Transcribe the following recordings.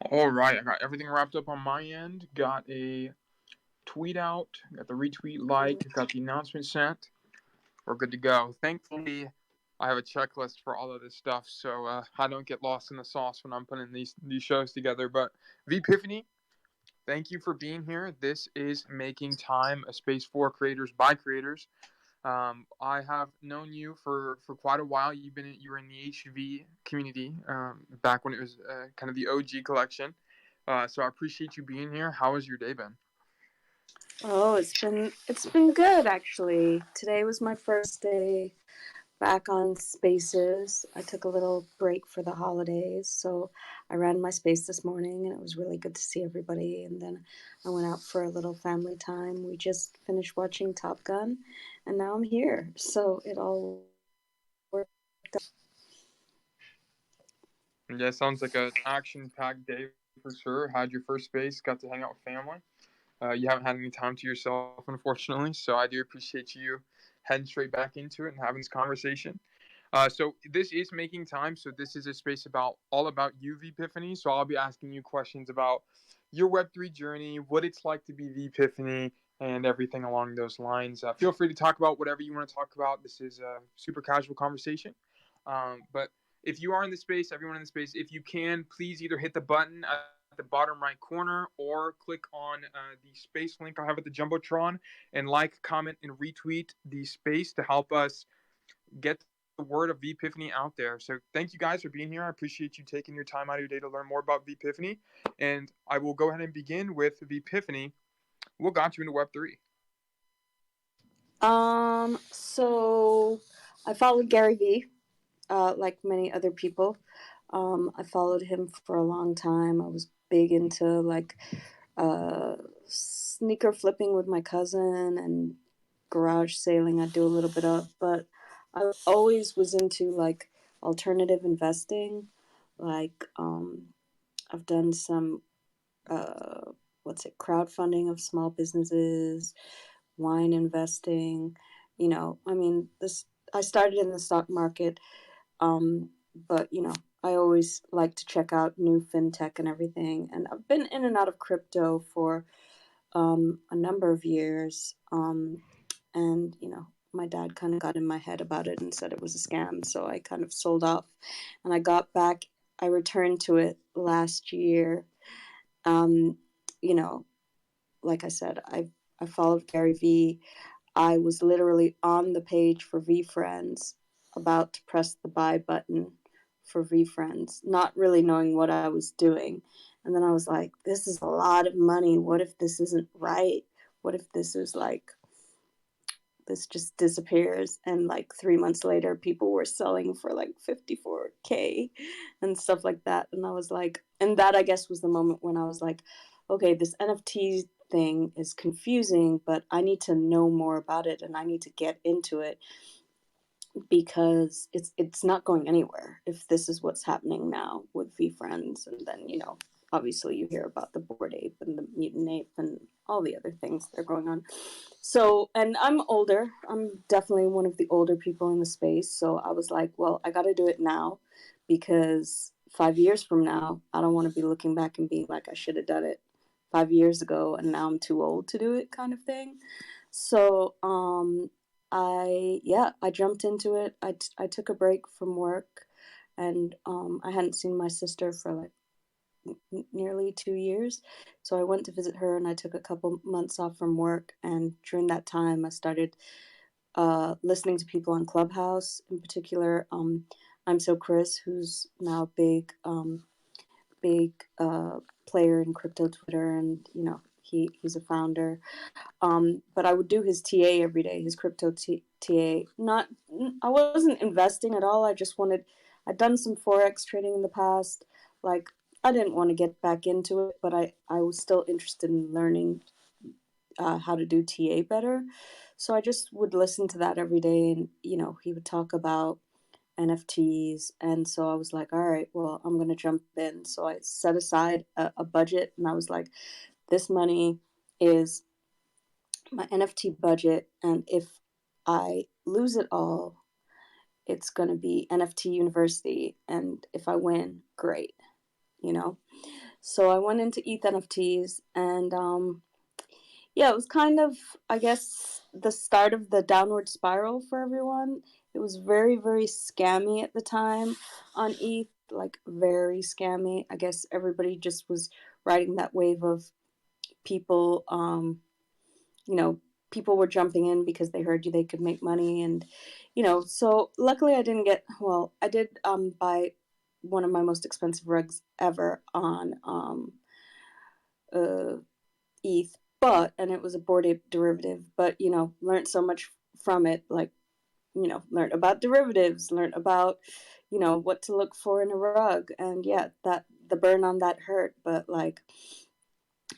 All right, I got everything wrapped up on my end. Got a tweet out, got the retweet like, got the announcement sent. We're good to go. Thankfully, I have a checklist for all of this stuff, so I don't get lost in the sauce when I'm putting these shows together. But V Epiphany, thank you for being here. This is Making Time, a space for creators by creators. I have known you for quite a while. You were in the HV community back when it was kind of the OG collection. So I appreciate you being here. How has your day been? Oh, it's been good actually. Today was my first day back on Spaces. I took a little break for the holidays, so I ran my space this morning, and it was really good to see everybody. And then I went out for a little family time. We just finished watching Top Gun, and now I'm here. So it all worked out. Yeah, sounds like an action-packed day for sure. Had your first space, got to hang out with family. You haven't had any time to yourself, unfortunately. So I do appreciate you heading straight back into it and having this conversation. So this is Making Time. So this is a space all about you, V Epiphany. So I'll be asking you questions about your Web3 journey, what it's like to be V Epiphany, and everything along those lines. Feel free to talk about whatever you want to talk about. This is a super casual conversation. But if you are in the space, everyone in the space, if you can, please either hit the button at the bottom right corner or click on the space link I have at the Jumbotron and like, comment, and retweet the space to help us get the word of V Epiphany out there. So thank you guys for being here. I appreciate you taking your time out of your day to learn more about V Epiphany. And I will go ahead and begin with V Epiphany. What got you into Web3? So I followed Gary Vee, like many other people. I followed him for a long time. I was big into like sneaker flipping with my cousin and garage sailing. I do a little bit of, but I always was into like alternative investing. Like I've done some what's it crowdfunding of small businesses, wine investing. I mean this. I started in the stock market, but I always like to check out new fintech and everything. And I've been in and out of crypto for a number of years. And my dad kind of got in my head about it and said it was a scam, so I kind of sold off. And I got back. I returned to it last year. Um, you know, like I said, I followed Gary Vee. I was literally on the page for VeeFriends, about to press the buy button for VeeFriends, not really knowing what I was doing. And then I was like, this is a lot of money. What if this isn't right? What if this is like, this just disappears? And like 3 months later, people were selling for like 54K and stuff like that. And I was like, and that I guess was the moment when I was like, okay, this NFT thing is confusing, but I need to know more about it and I need to get into it because it's not going anywhere if this is what's happening now with VeeFriends. And then obviously you hear about the Bored Ape and the Mutant Ape and all the other things that are going on. So, and I'm older. I'm definitely one of the older people in the space. So I was like, well, I got to do it now because 5 years from now, I don't want to be looking back and being like, I should have done it 5 years ago and now I'm too old to do it, kind of thing. So, I jumped into it. I took a break from work, and I hadn't seen my sister for like nearly 2 years. So I went to visit her, and I took a couple months off from work. And during that time, I started listening to people on Clubhouse, in particular. I'm So Chris, who's now big player in crypto Twitter, and he's a founder. But I would do his TA every day, his crypto TA. Not, I wasn't investing at all. I'd done some forex trading in the past. Like, I didn't want to get back into it, but I was still interested in learning how to do TA better. So I just would listen to that every day, and he would talk about NFTs. And so I was like, all right, well, I'm going to jump in. So I set aside a budget, and I was like, this money is my NFT budget. And if I lose it all, it's going to be NFT University. And if I win, great. you know. So I went into ETH NFTs, and yeah, it was kind of, I guess, the start of the downward spiral for everyone. It was very, very scammy at the time on ETH, like very scammy. I guess everybody just was riding that wave of people, you know, people were jumping in because they heard they could make money. And, so luckily I didn't get, well, I did buy one of my most expensive rugs ever on uh, ETH, and it was a Bored Ape derivative, but learned so much from it, like learned about derivatives, learned about what to look for in a rug, and yeah, that the burn on that hurt, but like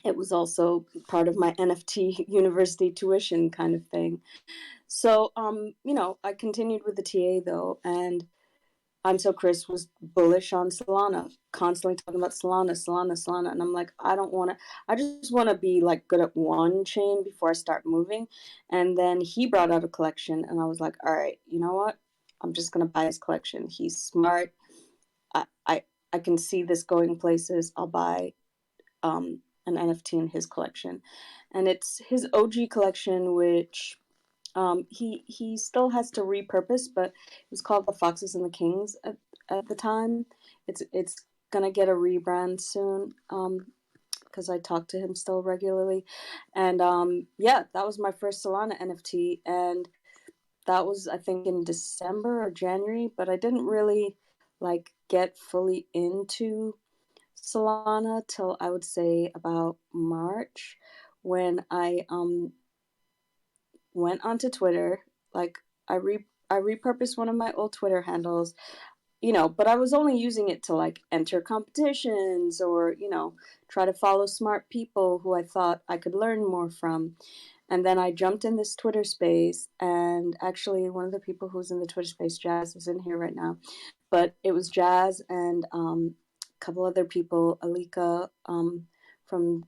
it was also part of my NFT university tuition kind of thing. So I continued with the TA though, and I'm So Chris was bullish on Solana, constantly talking about Solana, Solana, Solana. And I'm like, I don't want to, I just want to be like good at one chain before I start moving. And then he brought out a collection, and I was like, all right, you know what? I'm just going to buy his collection. He's smart. I, I, I can see this going places. I'll buy an NFT in his collection. And it's his OG collection, which he still has to repurpose, but it was called the Foxes and the Kings at the time. It's gonna get a rebrand soon, because I talk to him still regularly, and yeah, that was my first Solana NFT, and that was, I think, in December or January, but I didn't really like get fully into Solana till I would say about March, when I went onto Twitter. Like I repurposed one of my old Twitter handles, but I was only using it to like enter competitions or, try to follow smart people who I thought I could learn more from. And then I jumped in this Twitter space, and actually one of the people who's in the Twitter space, Jazz, is in here right now. But it was Jazz and a couple other people, Alika from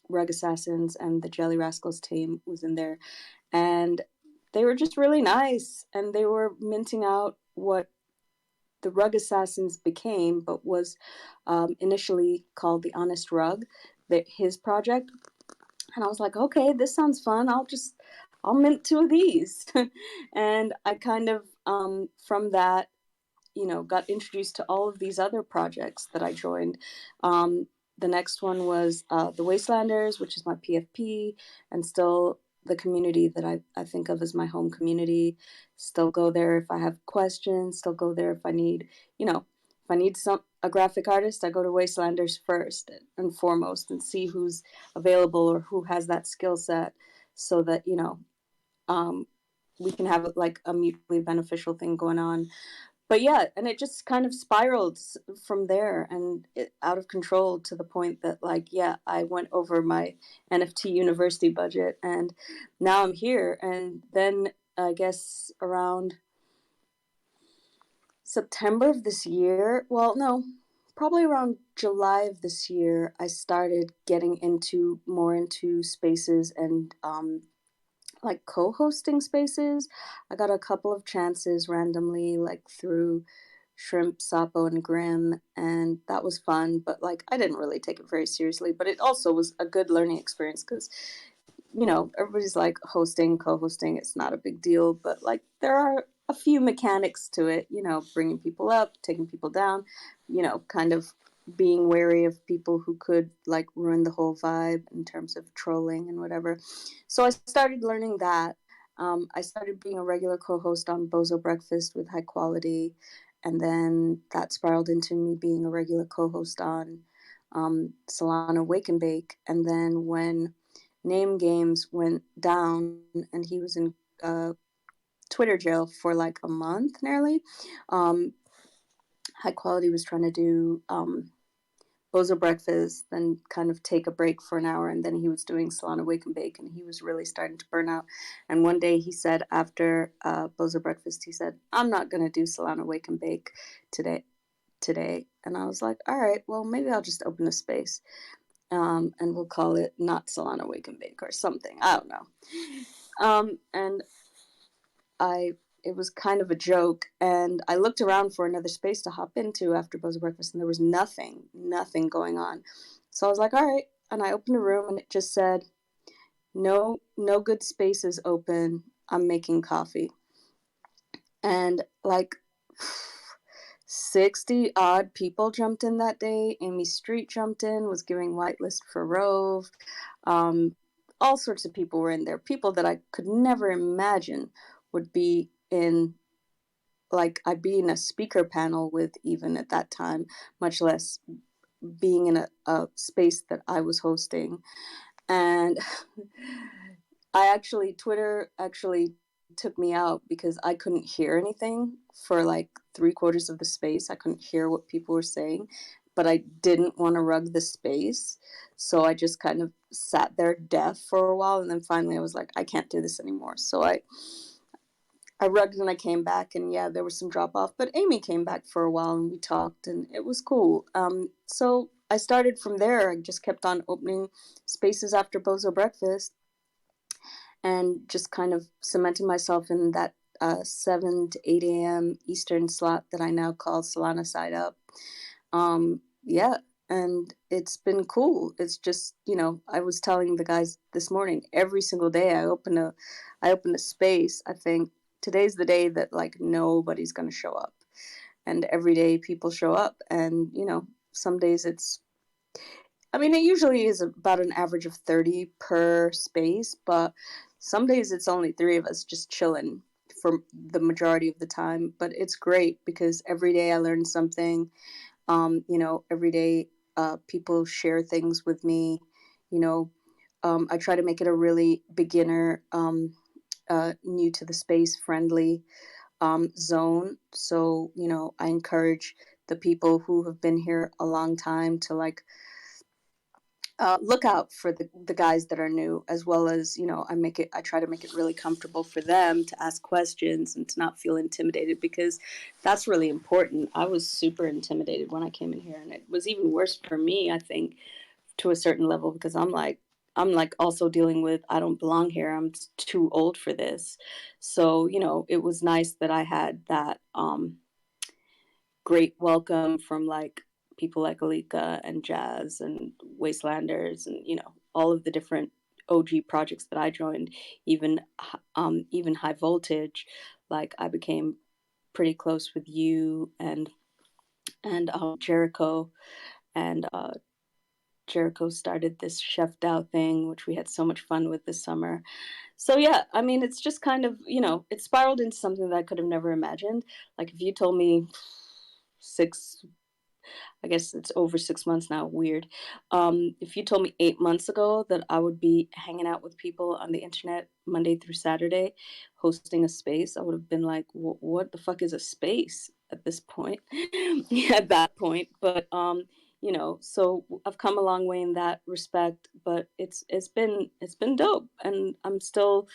Rug Assassins, and the Jelly Rascals team was in there, and they were just really nice, and they were minting out what the Rug Assassins became, but was initially called the Honest Rug, his project. And I was like, okay, this sounds fun. I'll mint two of these. And I kind of, from that, got introduced to all of these other projects that I joined. The next one was the Wastelanders, which is my PFP, and still the community that I think of as my home community. Still go there if I have questions, still go there if I need, if I need a graphic artist, I go to Wastelanders first and foremost and see who's available or who has that skill set, so that, um, we can have like a mutually beneficial thing going on. But yeah, and it just kind of spiraled from there, and out of control, to the point that, like, yeah, I went over my NFT university budget, and now I'm here. And then I guess around September of this year, well, no, probably around July of this year, I started getting into spaces and like co-hosting spaces. I got a couple of chances randomly, like through Shrimp, Sapo, and Grim, and that was fun. But like, I didn't really take it very seriously. But it also was a good learning experience because, everybody's like hosting, co-hosting. It's not a big deal, but like there are a few mechanics to it. Bringing people up, taking people down. Kind of being wary of people who could like ruin the whole vibe in terms of trolling and whatever. So I started learning that. I started being a regular co-host on Bozo Breakfast with High Quality, and then that spiraled into me being a regular co-host on Solana Wake and Bake. And then when Name Games went down and he was in Twitter jail for like a month nearly, High Quality was trying to do Bozo Breakfast, then kind of take a break for an hour, and then he was doing Solana Wake and Bake, and he was really starting to burn out. And one day he said, after Bozo Breakfast, he said, "I'm not gonna do Solana Wake and Bake today." And I was like, all right, well, maybe I'll just open a space, and we'll call it not Solana Wake and Bake or something. I don't know. And I it was kind of a joke. And I looked around for another space to hop into after Bozo Breakfast, and there was nothing going on. So I was like, all right. And I opened a room, and it just said, no good spaces open. I'm making coffee. And like 60 odd people jumped in that day. Amy Street jumped in, was giving whitelist for Rove. All sorts of people were in there. People that I could never imagine would be in, like, I'd be in a speaker panel with even at that time, much less being in a space that I was hosting. And Twitter actually took me out because I couldn't hear anything for like 3/4 of the space. I couldn't hear what people were saying, but I didn't want to rug the space. So I just kind of sat there deaf for a while. And then finally I was like, I can't do this anymore. So I rugged and I came back, and yeah, there was some drop off, but Amy came back for a while and we talked and it was cool. So I started from there. I just kept on opening spaces after Bozo Breakfast and just kind of cementing myself in that 7 to 8 a.m. Eastern slot that I now call Solana Side Up. Yeah, and it's been cool. It's just, I was telling the guys this morning, every single day I open a space, I think today's the day that like nobody's going to show up. And every day people show up, and some days it usually is about an average of 30 per space, but some days it's only 3 of us just chilling for the majority of the time. But it's great because every day I learn something. Every day people share things with me. I try to make it a really beginner, new to the space friendly zone. So, I encourage the people who have been here a long time to like look out for the guys that are new, as well as, I try to make it really comfortable for them to ask questions and to not feel intimidated, because that's really important. I was super intimidated when I came in here, and it was even worse for me, I think, to a certain level, because I'm like also dealing with, I don't belong here. I'm too old for this. So, it was nice that I had that great welcome from like people like Alika and Jazz and Wastelanders, and all of the different OG projects that I joined, even High Voltage. Like I became pretty close with you and Jericho, and Jericho started this Chef Dao thing, which we had so much fun with this summer. So yeah, it's just kind of, it spiraled into something that I could have never imagined. Like if you told me I guess it's over 6 months now, weird. If you told me 8 months ago that I would be hanging out with people on the internet Monday through Saturday, hosting a space, I would have been like, what the fuck is a space at this point? At that point. But, so I've come a long way in that respect, but it's been dope, and I'm still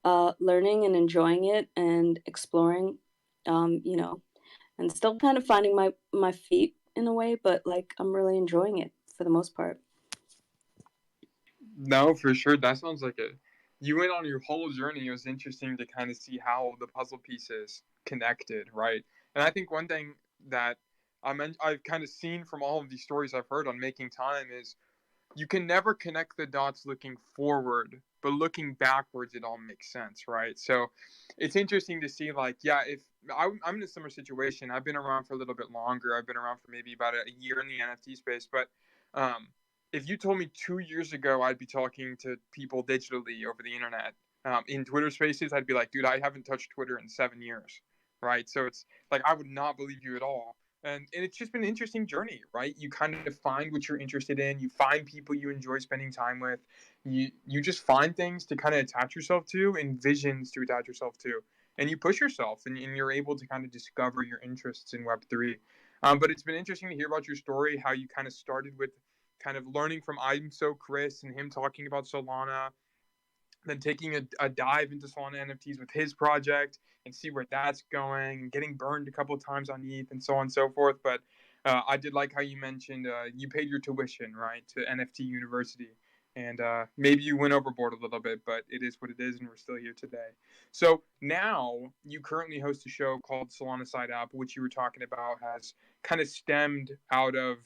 learning and enjoying it and exploring, and still kind of finding my feet in a way, but like I'm really enjoying it for the most part. No, for sure. That sounds like it. You went on your whole journey. It was interesting to kind of see how the puzzle pieces connected, right? And I think one thing that I've kind of seen from all of these stories I've heard on Making Time is you can never connect the dots looking forward, but looking backwards, it all makes sense, right? So it's interesting to see, like, yeah, if I'm in a similar situation, I've been around for a little bit longer. I've been around for maybe about a year in the NFT space, but um, if you told me 2 years ago I'd be talking to people digitally over the internet in Twitter Spaces, I'd be like, dude, I haven't touched Twitter in 7 years, right? So it's like I would not believe you at all. And it's just been an interesting journey, right? You kind of find what you're interested in. You find people you enjoy spending time with. You just find things to kind of attach yourself to and visions to attach yourself to. And you push yourself, and you're able to kind of discover your interests in Web3. But it's been interesting to hear about your story, how you kind of started with kind of learning from I'm So Chris and him talking about Solana, then taking a dive into Solana NFTs with his project and see where that's going, getting burned a couple of times on ETH and so on and so forth. But I did like how you mentioned you paid your tuition, right, to NFT University. And maybe you went overboard a little bit, but it is what it is, and we're still here today. So now you currently host a show called Solana Side Up, which you were talking about has kind of stemmed out of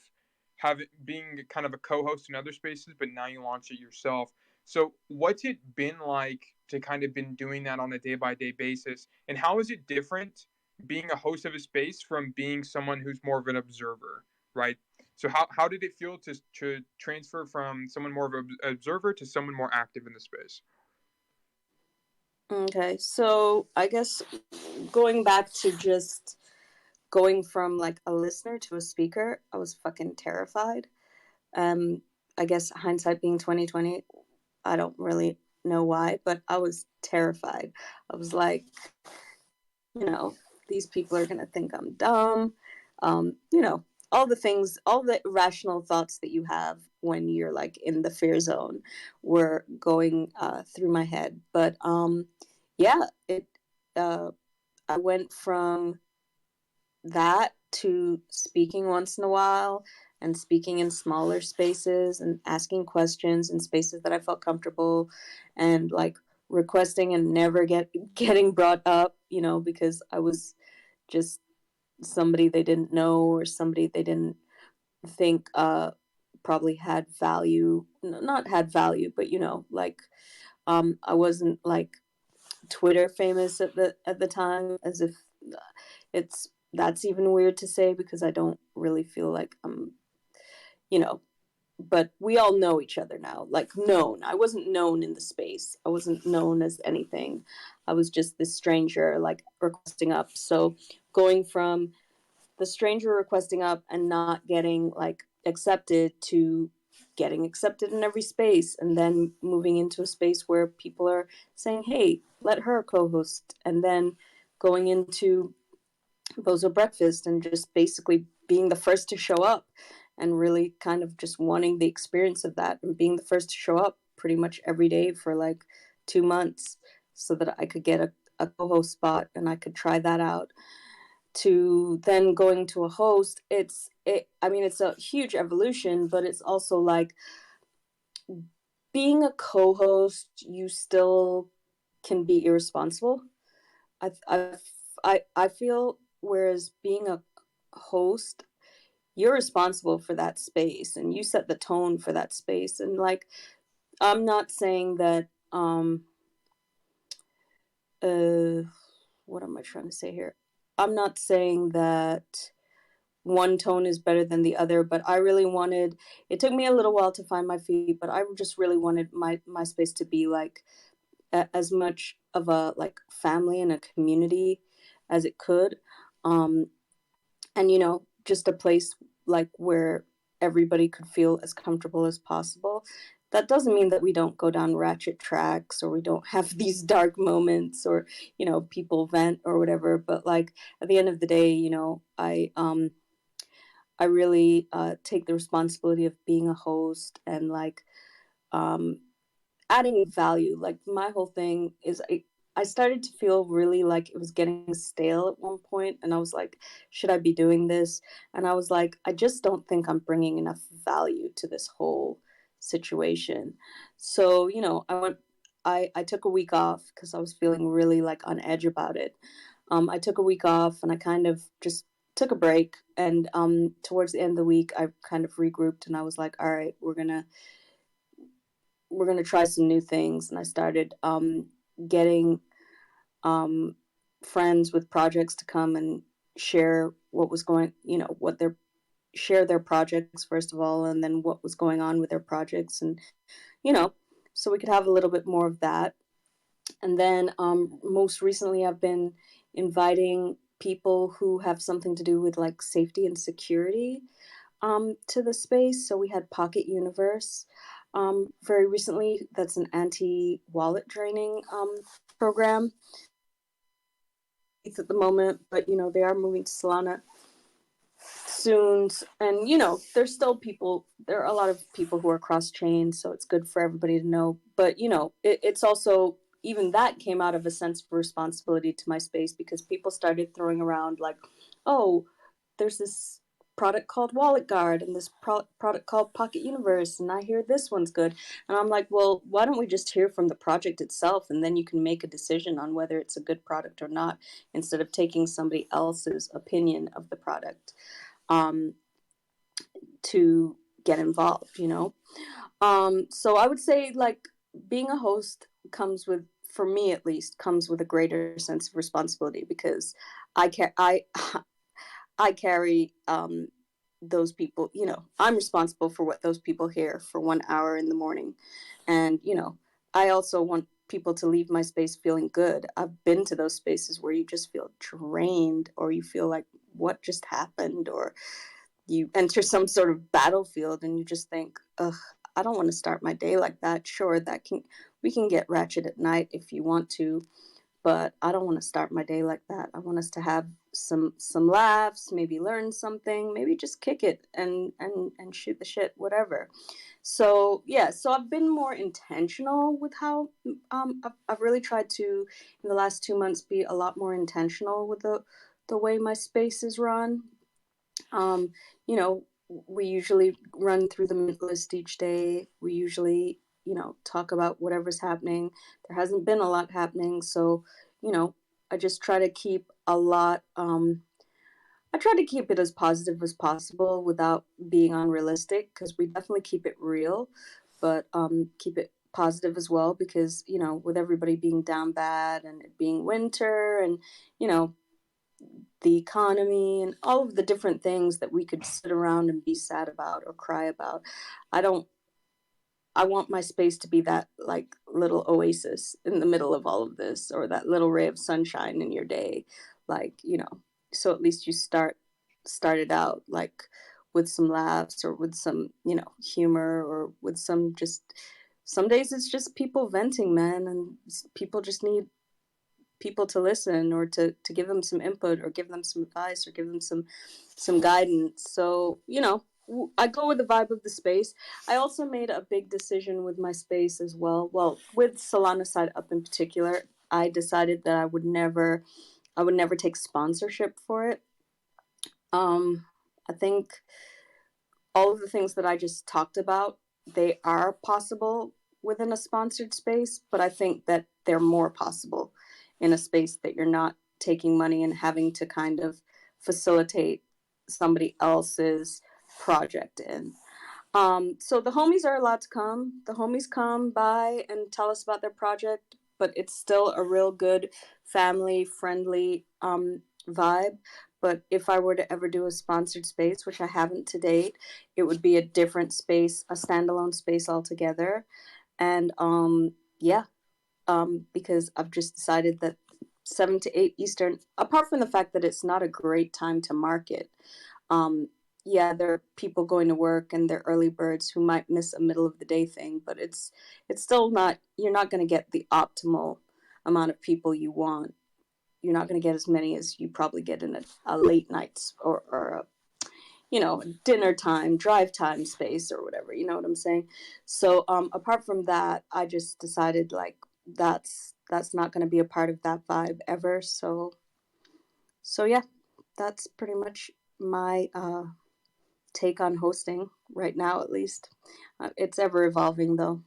having being kind of a co-host in other spaces, but now you launch it yourself. So what's it been like to kind of been doing that on a day by day basis, and how is it different being a host of a space from being someone who's more of an observer, right? So how did it feel to transfer from someone more of an observer to someone more active in the space? Okay, so I guess going back to just going from like a listener to a speaker, I was fucking terrified. Um, I guess hindsight being 2020, I don't really know why, but I was terrified. I was like, you know, these people are gonna think I'm dumb. You know, all the things, all the irrational thoughts that you have when you're like in the fear zone were going through my head. But yeah, it. Uh, I went from that to speaking once in a while and speaking in smaller spaces and asking questions in spaces that I felt comfortable and like requesting and never getting brought up, you know, because I was just somebody they didn't know or somebody they didn't think probably had value, not had value, but you know, like I wasn't like Twitter famous at the time, as if it's that's even weird to say because I don't really feel like I'm, you know, but we all know each other now. Like known. I wasn't known in the space. I wasn't known as anything. I was just this stranger like requesting up. So going from the stranger requesting up and not getting like accepted to getting accepted in every space and then moving into a space where people are saying, hey, let her co-host, and then going into Bozo Breakfast and just basically being the first to show up and really kind of just wanting the experience of that and being the first to show up pretty much every day for like 2 months so that I could get a co-host spot and I could try that out, to then going to a host. I mean, it's a huge evolution, but it's also like being a co-host, you still can be irresponsible. I I I feel, whereas being a host, you're responsible for that space and you set the tone for that space. And like, I'm not saying that uh what am I trying to say here? I'm not saying that one tone is better than the other, but I really wanted, it took me a little while to find my feet, but I just really wanted my space to be like as much of a like family and a community as it could. Um and you know, just a place like where everybody could feel as comfortable as possible. That doesn't mean that we don't go down ratchet tracks or we don't have these dark moments or, you know, people vent or whatever, but like at the end of the day, you know, I really take the responsibility of being a host and like um, adding value. Like my whole thing is I started to feel really like it was getting stale at one point, and I was like, should I be doing this? And I was like, I just don't think I'm bringing enough value to this whole situation. So you know, I took a week off because I was feeling really like on edge about it. I took a week off and I kind of just took a break. And towards the end of the week, I kind of regrouped and I was like, all right, we're gonna try some new things. And I started getting um, friends with projects to come and share what was going, you know, what their share their projects first of all, and then what was going on with their projects, and you know, so we could have a little bit more of that. And then most recently, I've been inviting people who have something to do with like safety and security to the space. So we had Pocket Universe very recently. That's an anti wallet draining program. It's at the moment, but you know they are moving to Solana soon, and you know there's still people. There are a lot of people who are cross chain, so it's good for everybody to know. But you know, it's also, even that came out of a sense of responsibility to my space because people started throwing around like, oh, there's this. product called Wallet Guard and this product called Pocket Universe, and I hear this one's good. And I'm like, well, why don't we just hear from the project itself, and then you can make a decision on whether it's a good product or not, instead of taking somebody else's opinion of the product to get involved, you know? So I would say, like, being a host comes with, for me at least, comes with a greater sense of responsibility, because I can I carry those people, you know, I'm responsible for what those people hear for 1 hour in the morning. And, you know, I also want people to leave my space feeling good. I've been to those spaces where you just feel drained, or you feel like, what just happened? Or you enter some sort of battlefield and you just think, ugh, I don't want to start my day like that. Sure, we can get ratchet at night if you want to, but I don't want to start my day like that. I want us to have some laughs, maybe learn something, maybe just kick it and shoot the shit, whatever. So yeah, so I've been more intentional with how I've really tried to, in the last 2 months, be a lot more intentional with the way my space is run. um, you know, we usually run through the mint list each day. We usually, you know, talk about whatever's happening. There hasn't been a lot happening, so, you know, I just try to keep a lot. I try to keep it as positive as possible without being unrealistic, because we definitely keep it real, but keep it positive as well, because, you know, with everybody being down bad and it being winter and, you know, the economy and all of the different things that we could sit around and be sad about or cry about. I don't I want my space to be that, like, little oasis in the middle of all of this, or that little ray of sunshine in your day. Like, you know, so at least you started out like with some laughs, or with some, you know, humor, or with some, just some days it's just people venting, man, and people just need people to listen, or to give them some input, or give them some advice, or give them some guidance. So, you know, I go with the vibe of the space. I also made a big decision with my space as well. Well, with Solana Side Up in particular, I decided that I would never take sponsorship for it. I think all of the things that I just talked about, they are possible within a sponsored space, but I think that they're more possible in a space that you're not taking money and having to kind of facilitate somebody else's project in. So the homies are allowed to come. The homies come by and tell us about their project, but it's still a real good family friendly vibe. But if I were to ever do a sponsored space, which I haven't to date, it would be a different space, a standalone space altogether. And yeah, because I've just decided that 7 to 8 Eastern, apart from the fact that it's not a great time to market, um, yeah, there are people going to work and they're early birds who might miss a middle of the day thing, but it's still not, you're not going to get the optimal amount of people you want. You're not going to get as many as you probably get in a late nights, or a, you know, dinner time, drive time space, or whatever. You know what I'm saying? So apart from that, I just decided, like, that's not going to be a part of that vibe ever. So yeah, that's pretty much my take on hosting right now, at least. It's ever evolving, though.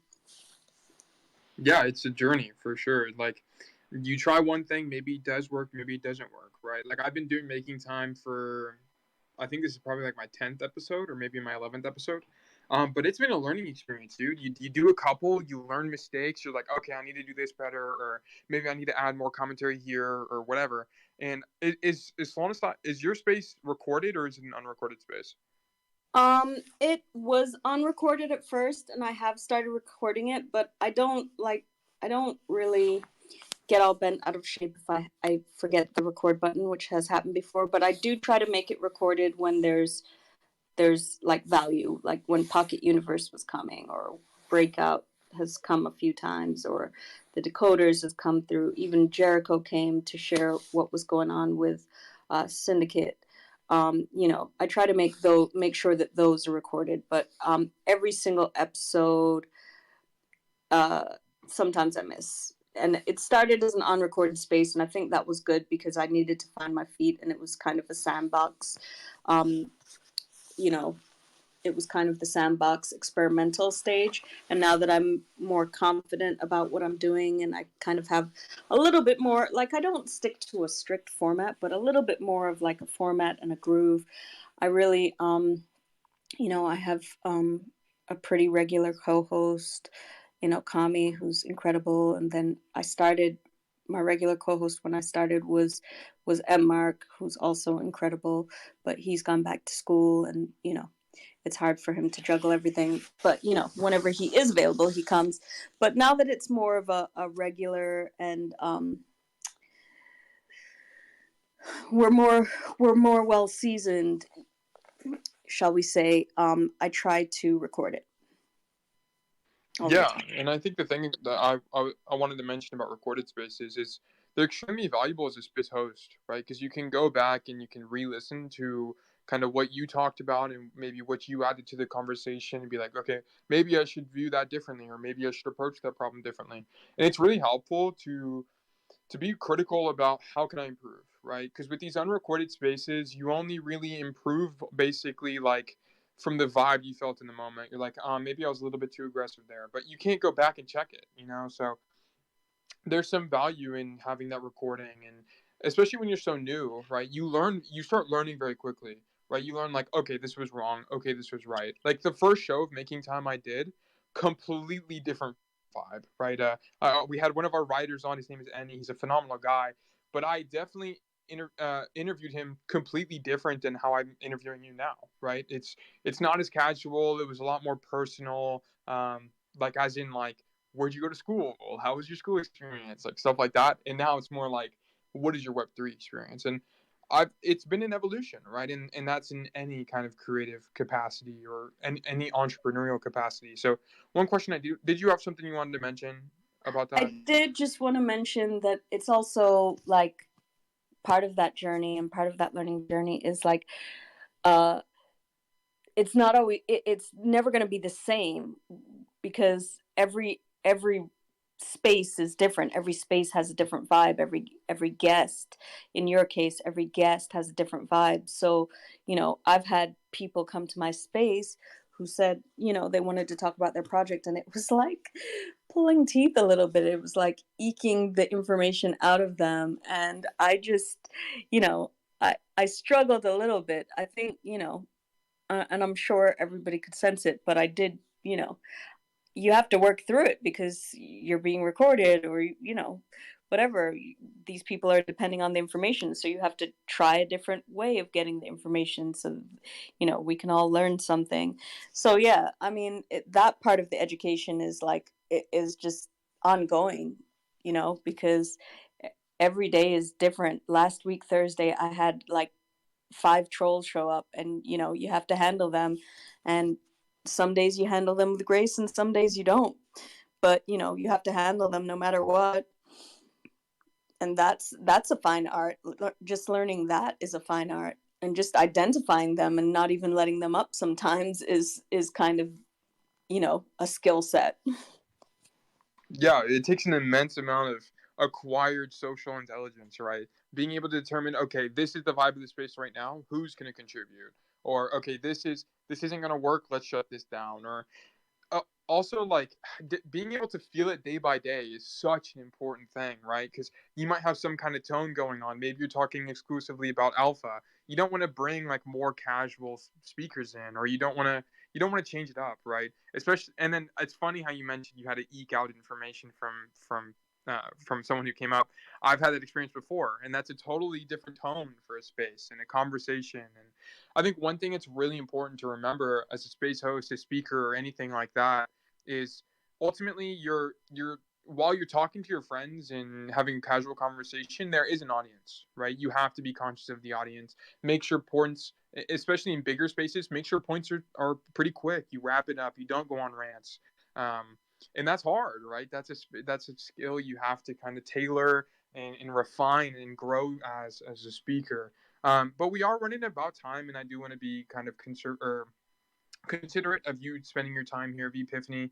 Yeah, it's a journey for sure. Like, you try one thing, maybe it does work, maybe it doesn't work, right? Like, I've been doing making time for, I think this is probably like my 10th episode, or maybe my 11th episode. But it's been a learning experience, dude. You do a couple, you learn mistakes. You're like, okay, I need to do this better, or maybe I need to add more commentary here, or whatever. And is Solana, is your space recorded, or is it an unrecorded space? It was unrecorded at first, and I have started recording it, but I don't really get all bent out of shape if I forget the record button, which has happened before. But I do try to make it recorded when there's like value, like when Pocket Universe was coming, or Breakout has come a few times, or the Decoders has come through. Even Jericho came to share what was going on with Syndicate. You know, I try to make sure that those are recorded, but every single episode, uh, sometimes I miss. And it started as an unrecorded space, and I think that was good because I needed to find my feet, and it was kind of a sandbox. Um, it was kind of the sandbox experimental stage. And now that I'm more confident about what I'm doing and I kind of have a little bit more, like, I don't stick to a strict format, but a little bit more of like a format and a groove. I really, I have a pretty regular co-host, Kami, who's incredible. And then my regular co-host when I started was M Mark, who's also incredible, but he's gone back to school, and it's hard for him to juggle everything. But whenever he is available, he comes. But now that it's more of a regular, and we're more well seasoned, shall we say, I try to record it. Yeah, and I think the thing that I wanted to mention about recorded spaces is they're extremely valuable as a space host, right? Because you can go back and you can re-listen to kind of what you talked about and maybe what you added to the conversation and be like, okay, maybe I should view that differently, or maybe I should approach that problem differently. And it's really helpful to be critical about how can I improve, right? Because with these unrecorded spaces, you only really improve basically like from the vibe you felt in the moment. You're like, maybe I was a little bit too aggressive there, but you can't go back and check it. So there's some value in having that recording, and especially when you're so new, right? You start learning very quickly, right? You learn like, okay, this was wrong. Okay, this was right. Like the first show of Making Time I did, completely different vibe, right? We had one of our writers on. His name is Enny. He's a phenomenal guy, but I definitely interviewed him completely different than how I'm interviewing you now, right? It's not as casual. It was a lot more personal, like as in like, where'd you go to school? How was your school experience? Like stuff like that. And now it's more like, what is your Web3 experience? And it's been an evolution, right? And that's in any kind of creative capacity or any entrepreneurial capacity. So one question did you have something you wanted to mention about that? I did just want to mention that it's also like part of that journey, and part of that learning journey is like, it's not always, it's never going to be the same, because every space is different. Every space has a different vibe. Every guest, in your case, every guest has a different vibe. So I've had people come to my space who said they wanted to talk about their project, and it was like pulling teeth a little bit. It was like eking the information out of them, and I just I struggled a little bit. I think and I'm sure everybody could sense it, but I did, you have to work through it because you're being recorded, or, whatever. These people are depending on the information. So you have to try a different way of getting the information so, we can all learn something. So, yeah, I mean, that part of the education is like, it is just ongoing, because every day is different. Last week, Thursday, I had like 5 trolls show up, and you have to handle them, and some days you handle them with grace and some days you don't, but you have to handle them no matter what. And that's a fine art. Just learning that is a fine art, and just identifying them and not even letting them up sometimes is kind of a skill set. Yeah, it takes an immense amount of acquired social intelligence, right? Being able to determine, okay, this is the vibe of the space right now. Who's going to contribute? Or okay, this isn't going to work. Let's shut this down. Or also like being able to feel it day by day is such an important thing, right? Because you might have some kind of tone going on. Maybe you're talking exclusively about alpha. You don't want to bring like more casual speakers in, or you don't want to change it up, right? Especially, and then it's funny how you mentioned you had to eke out information from someone who came up. I've had that experience before, and that's a totally different tone for a space and a conversation. And I think one thing that's really important to remember as a space host, a speaker, or anything like that is ultimately you're while you're talking to your friends and having casual conversation, there is an audience, right? You have to be conscious of the audience. Make sure points, especially in bigger spaces, make sure points are pretty quick. You wrap it up. You don't go on rants. And that's hard, right? That's a skill you have to kind of tailor and refine and grow as a speaker. But we are running about time, and I do want to be kind of considerate of you spending your time here, V Epiphany.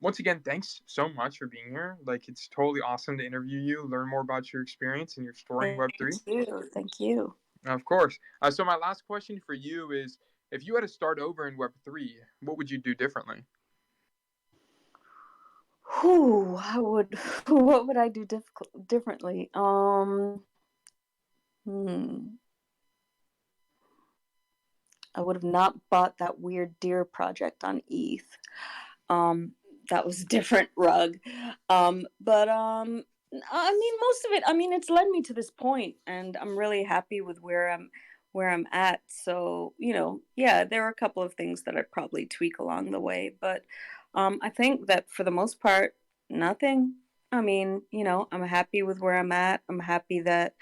Once again, thanks so much for being here. Like, it's totally awesome to interview you, learn more about your experience and your story in Web3. Thank you. Of course. So my last question for you is, If you had to start over in Web3, what would you do differently? Who I would what would I do differently? Hmm. I would have not bought that weird deer project on ETH. Um, that was a different rug. But I mean, most of it. I mean, it's led me to this point, and I'm really happy with where I'm at. So yeah, there are a couple of things that I'd probably tweak along the way, but I think that for the most part, nothing. I mean, I'm happy with where I'm at. I'm happy that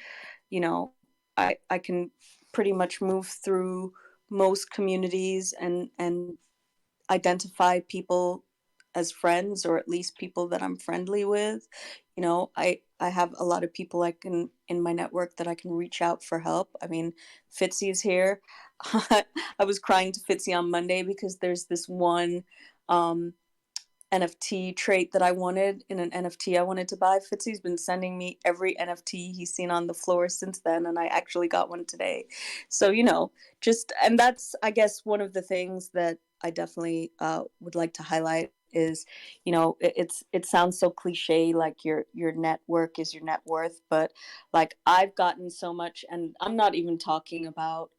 you know I can pretty much move through most communities and identify people as friends, or at least people that I'm friendly with. I have a lot of people I can in my network that I can reach out for help. I mean, Fitzy's here. I was crying to Fitzy on Monday because there's this one um, NFT trait that I wanted in an NFT I wanted to buy. Fitzy's been sending me every NFT he's seen on the floor since then, and I actually got one today. So, and that's, I guess, one of the things that I definitely would like to highlight is, it sounds so cliche, like your network is your net worth, but like I've gotten so much, and I'm not even talking about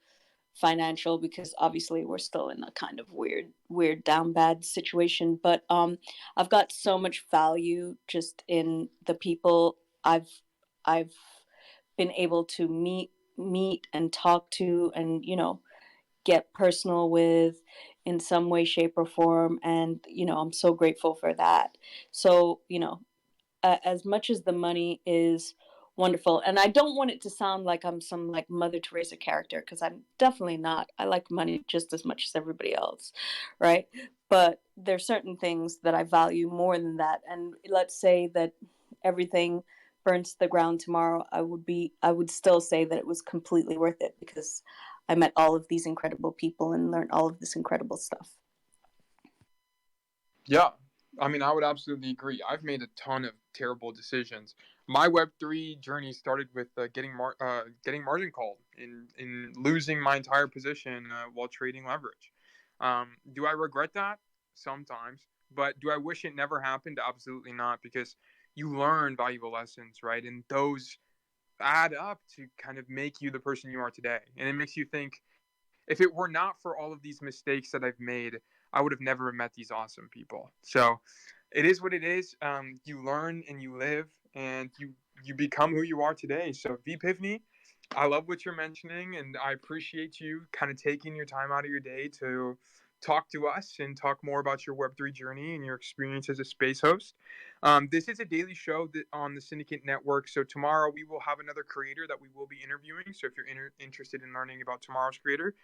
financial because obviously we're still in a kind of weird down bad situation, but I've got so much value just in the people I've been able to meet and talk to, and get personal with in some way, shape, or form. And I'm so grateful for that. So as much as the money is wonderful, and I don't want it to sound like I'm some like Mother Teresa character, because I'm definitely not. I like money just as much as everybody else, right? But there's certain things that I value more than that. And let's say that everything burns to the ground tomorrow, I would still say that it was completely worth it, because I met all of these incredible people and learned all of this incredible stuff. Yeah, I mean, I would absolutely agree. I've made a ton of terrible decisions. My Web3 journey started with getting margin called in losing my entire position while trading leverage. Do I regret that? Sometimes, but do I wish it never happened? Absolutely not, because you learn valuable lessons, right? And those add up to kind of make you the person you are today. And it makes you think, if it were not for all of these mistakes that I've made, I would have never met these awesome people. So it is what it is. You learn and you live, and you become who you are today. So Epiphany, I love what you're mentioning, and I appreciate you kind of taking your time out of your day to talk to us and talk more about your Web3 journey and your experience as a space host. This is a daily show on the Syndicate Network. So tomorrow we will have another creator that we will be interviewing. So if you're interested in learning about tomorrow's creator,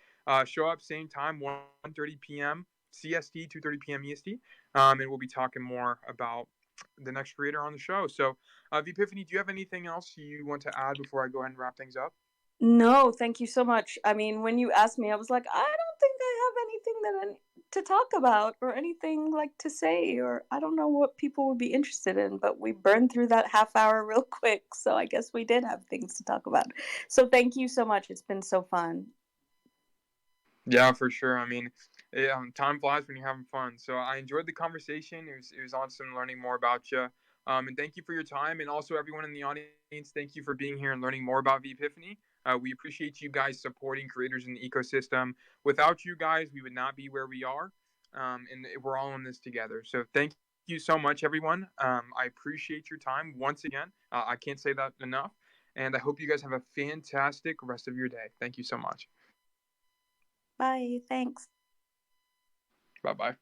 show up same time, 1:30 p.m. CST, 2:30 p.m. EST, and we'll be talking more about the next creator on the show. So, Epiphany, do you have anything else you want to add before I go ahead and wrap things up? No, thank you so much. I mean, when you asked me, I was like, I don't think I have anything to talk about, or anything like to say, or I don't know what people would be interested in, but we burned through that half hour real quick. So I guess we did have things to talk about. So thank you so much. It's been so fun. Yeah, for sure. I mean, time flies when you're having fun. So I enjoyed the conversation. It was awesome learning more about you. And thank you for your time. And also, everyone in the audience, thank you for being here and learning more about Epiphany. We appreciate you guys supporting creators in the ecosystem. Without you guys, we would not be where we are. And we're all in this together. So thank you so much, everyone. I appreciate your time once again. I can't say that enough. And I hope you guys have a fantastic rest of your day. Thank you so much. Bye. Thanks. Bye bye.